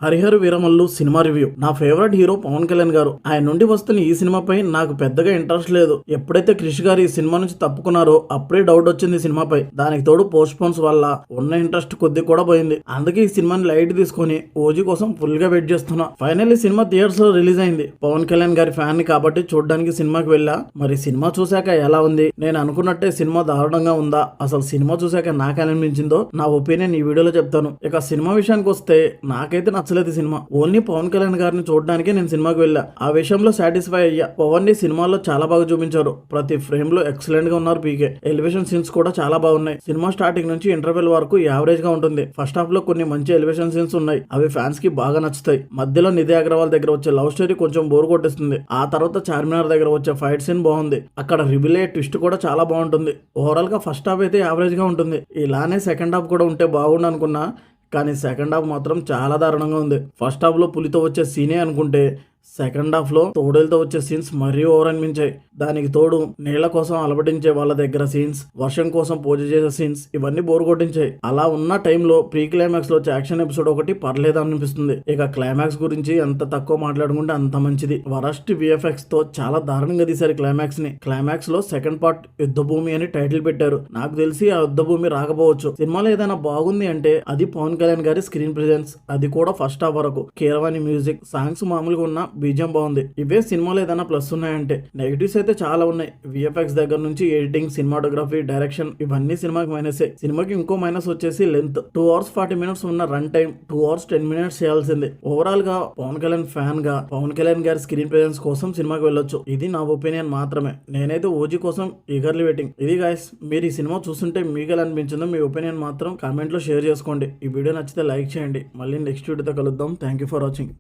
Harihara Veeramallu cinema review. నా favourite hero Pawan Kalyan గారు. ఆయన నుండి వస్తున్న ఈ సినిమాపై నాకు పెద్దగా ఇంట్రెస్ట్ లేదు. ఎప్పుడైతే క్రిష్ గారు ఈ సినిమా నుంచి తప్పుకున్నారో అప్పుడే డౌట్ వచ్చింది ఈ సినిమాపై. దానికి తోడు పోస్ట్ పోన్స్ వల్ల ఉన్న ఇంట్రెస్ట్ కొద్ది కూడా పోయింది. అందుకే ఈ సినిమాని లైట్ తీసుకొని ఓజీ కోసం ఫుల్ గా వెయిట్ చేస్తున్నా. ఫైనల్ ఈ సినిమా థియేటర్స్ లో రిలీజ్ అయింది. పవన్ కళ్యాణ్ గారి ఫ్యాన్ ని కాబట్టి చూడడానికి సినిమాకి వెళ్ళా. మరి సినిమా చూశాక ఎలా ఉంది? నేను అనుకున్నట్టే సినిమా దారుణంగా ఉందా? అసలు సినిమా చూశాక నాకు అనిపించిందో నా ఒపీనియన్ ఈ వీడియోలో చెప్తాను. ఇక సినిమా విషయానికి వస్తే నాకైతే నచ్చలేదు సినిమా. ఓన్లీ పవన్ కళ్యాణ్ గారిని చూడడానికి నేను సినిమాకి వెళ్ళా. ఆ విషయంలో సాటిస్ఫై అయ్యా. పవన్ ని సినిమాలో చాలా బాగా చూపించారు. ప్రతి ఫ్రేమ్ లో ఎక్సలెంట్ గా ఉన్నారు పీకే. ఎలివేషన్ సీన్స్ కూడా చాలా బాగున్నాయి. సినిమా స్టార్టింగ్ నుంచి ఇంటర్వెల్ వరకు యావరేజ్ గా ఉంటుంది. ఫస్ట్ హాఫ్ లో కొన్ని మంచి ఎలివేషన్ సీన్స్ ఉన్నాయి. అవి ఫ్యాన్స్ కి బాగా నచ్చుతాయి. మధ్యలో నిధి అగర్వాల్ దగ్గర వచ్చే లవ్ స్టోరీ కొంచెం బోర్ కొట్టిస్తుంది. ఆ తర్వాత చార్మినార్ దగ్గర వచ్చే ఫైట్ సీన్ బాగుంది. అక్కడ రివిల్ అయ్యే ట్విస్ట్ కూడా చాలా బాగుంటుంది. ఓవరాల్ గా ఫస్ట్ హాఫ్ అయితే యావరేజ్ గా ఉంటుంది. ఇలానే సెకండ్ హాఫ్ కూడా ఉంటే బాగుండు అనుకున్నా. కానీ సెకండ్ హాఫ్ మాత్రం చాలా దారుణంగా ఉంది. ఫస్ట్ హాఫ్ లో పులితో వచ్చే సీనే అనుకుంటే సెకండ్ హాఫ్ లో తోడేలతో వచ్చే సీన్స్ మరీ ఓవర్ అనిపించాయి. దానికి తోడు నీళ్ల కోసం అలబడించే వాళ్ళ దగ్గర సీన్స్, వర్షం కోసం పూజ చేసే సీన్స్ ఇవన్నీ బోర్ కొట్టించాయి. అలా ఉన్న టైంలో ప్రీ క్లైమాక్స్ లో వచ్చే యాక్షన్ ఎపిసోడ్ ఒకటి పర్లేదు అనిపిస్తుంది. ఇక క్లైమాక్స్ గురించి ఎంత తక్కువ మాట్లాడుకుంటే అంత మంచిది. వరస్ట్ విఎఫ్ఎక్స్ తో చాలా దారుణంగా తీశారు క్లైమాక్స్ ని. క్లైమాక్స్ లో సెకండ్ పార్ట్ యుద్ధ భూమి అని టైటిల్ పెట్టారు. నాకు తెలిసి ఆ యుద్ధ భూమి రాకపోవచ్చు. సినిమాలో ఏదైనా బాగుంది అంటే అది పవన్ కళ్యాణ్ గారి స్క్రీన్ ప్రెజెన్స్. అది కూడా ఫస్ట్ హాఫ్ వరకు. కీరవాణి మ్యూజిక్, సాంగ్స్ మామూలుగా ఉన్న బీజం బాగుంది. ఇవే సినిమాలో ఏదైనా ప్లస్ ఉన్నాయంటే. నెగిటివ్స్ అయితే చాలా ఉన్నాయి. విఎఫ్ఎక్స్ దగ్గర నుంచి ఎడిటింగ్, సినిమాటోగ్రఫీ, డైరెక్షన్ ఇవన్నీ సినిమాకి మైనసే. సినిమాకి ఇంకో మైనస్ వచ్చేసి లెంత్. 2 hours 40 minutes ఉన్న రన్ టైం 2 hours 10 minutes చేయాల్సింది. ఓవరాల్ గా పవన్ కళ్యాణ్ ఫ్యాన్ గా పవన్ కళ్యాణ్ గారి స్క్రీన్ ప్రెజెన్స్ కోసం సినిమాకి వెళ్ళొచ్చు. ఇది నా ఒపీనియన్ మాత్రమే. నేనైతే ఓజీ కోసం ఈగర్లీ వెయిటింగ్. ఇది గైస్, మీరు ఈ సినిమా చూస్తుంటే మీకు ఎలా అనిపించిందో మీ ఒపీనియన్ మాత్రం కామెంట్ లో షేర్ చేసుకోండి. ఈ వీడియో నచ్చితే లైక్ చేయండి. మళ్ళీ నెక్స్ట్ వీడియోతో కలుద్దాం. Thank you for watching.